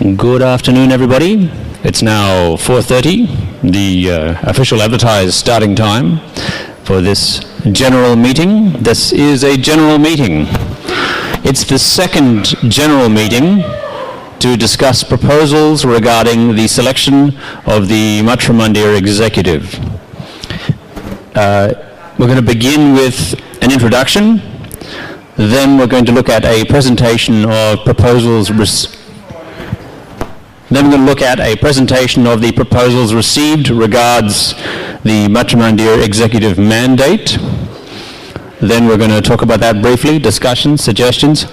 Good afternoon, everybody. It's now 4:30, the official advertised starting time for this general meeting. This is a general meeting. It's the second general meeting to discuss proposals regarding the selection of the Matrimandir Executive. We're going to begin with an introduction, then we're going to look at a presentation of proposals Then we're going to look at a presentation of the proposals received regards the Matrimandir Executive Mandate. Then we're going to talk about that briefly, discussions, suggestions.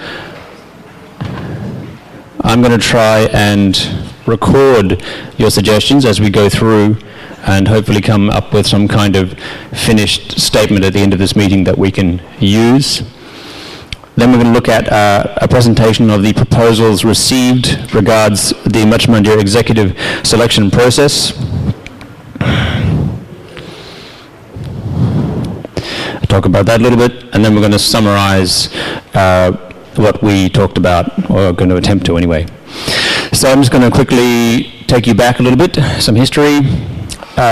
I'm going to try and record your suggestions as we go through and hopefully come up with some kind of finished statement at the end of this meeting that we can use. Then we're going to look at a presentation of the proposals received regards the Matrimandir Executive Selection process. I'll talk about that a little bit, and then we're going to summarize what we talked about, or going to attempt to anyway. So I'm just going to quickly take you back a little bit, some history.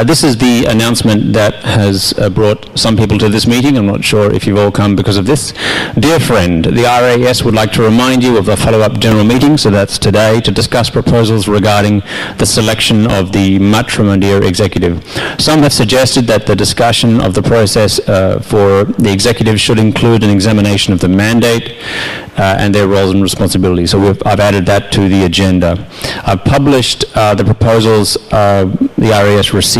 This is the announcement that has brought some people to this meeting. I'm not sure if you've all come because of this. Dear friend, the RAS would like to remind you of the follow-up general meeting, so that's today, to discuss proposals regarding the selection of the Matrimandir Executive. Some have suggested that the discussion of the process for the executive should include an examination of the mandate and their roles and responsibilities. So I've added that to the agenda. I've published the proposals the RAS received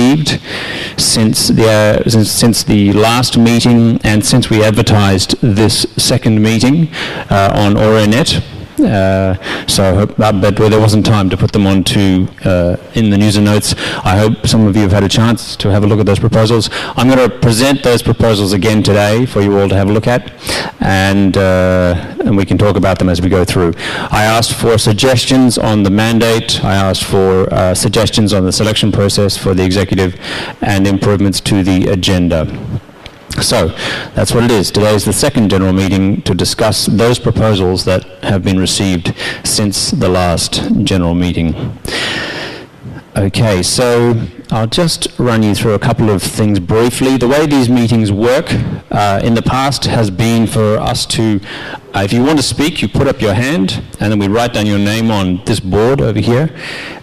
since the last meeting and since we advertised this second meeting on AuroNet. But there wasn't time to put them onto in the news and notes. I hope some of you have had a chance to have a look at those proposals. I'm going to present those proposals again today for you all to have a look at, and we can talk about them as we go through. I asked for suggestions on the mandate. I asked for suggestions on the selection process for the executive and improvements to the agenda. So that's what it is. Today is the second general meeting to discuss those proposals that have been received since the last general meeting. Okay, so I'll just run you through a couple of things briefly. The way these meetings work in the past has been for us to, if you want to speak, you put up your hand, and then we write down your name on this board over here,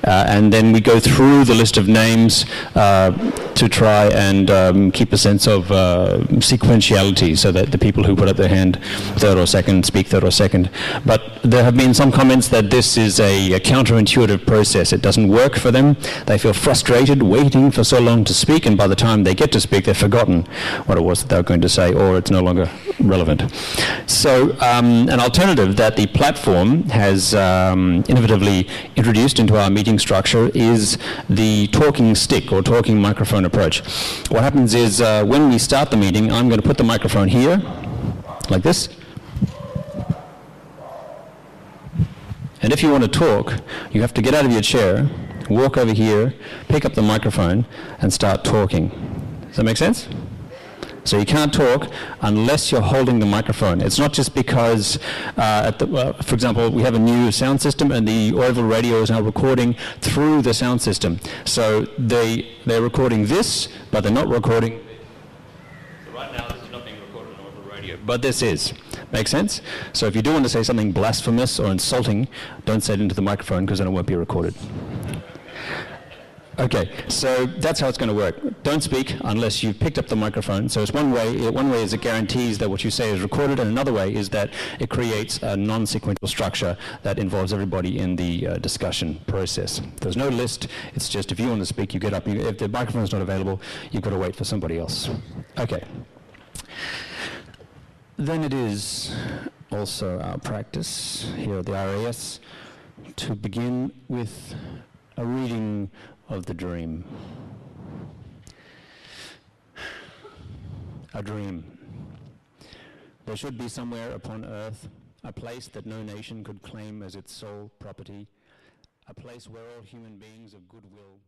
and then we go through the list of names to try and keep a sense of sequentiality, so that the people who put up their hand third or second speak third or second. But there have been some comments that this is a counterintuitive process. It doesn't work for them. They feel frustrated waiting for so long to speak, and by the time they get to speak, they've forgotten what it was that they were going to say, or it's no longer relevant. So an alternative that the platform has innovatively introduced into our meeting structure is the talking stick or talking microphone approach. What happens is when we start the meeting, I'm going to put the microphone here, like this. And if you want to talk, you have to get out of your chair, walk over here, pick up the microphone, and start talking. Does that make sense? So you can't talk unless you're holding the microphone. It's not just because, for example, we have a new sound system, and the Auroville radio is now recording through the sound system. So they're recording this, but they're not recording. So right now this is not being recorded on Auroville radio, but this is. Make sense? So if you do want to say something blasphemous or insulting, don't say it into the microphone, because then it won't be recorded. Okay, so that's how it's going to work. Don't speak unless you've picked up the microphone. So it's one way. One way is it guarantees that what you say is recorded, and another way is that it creates a non-sequential structure that involves everybody in the discussion process. There's no list. It's just if you want to speak, you get up. If the microphone's not available, you've got to wait for somebody else. Okay. Then it is also our practice here at the RAS to begin with a reading of the dream. A dream. There should be somewhere upon earth a place that no nation could claim as its sole property, a place where all human beings of goodwill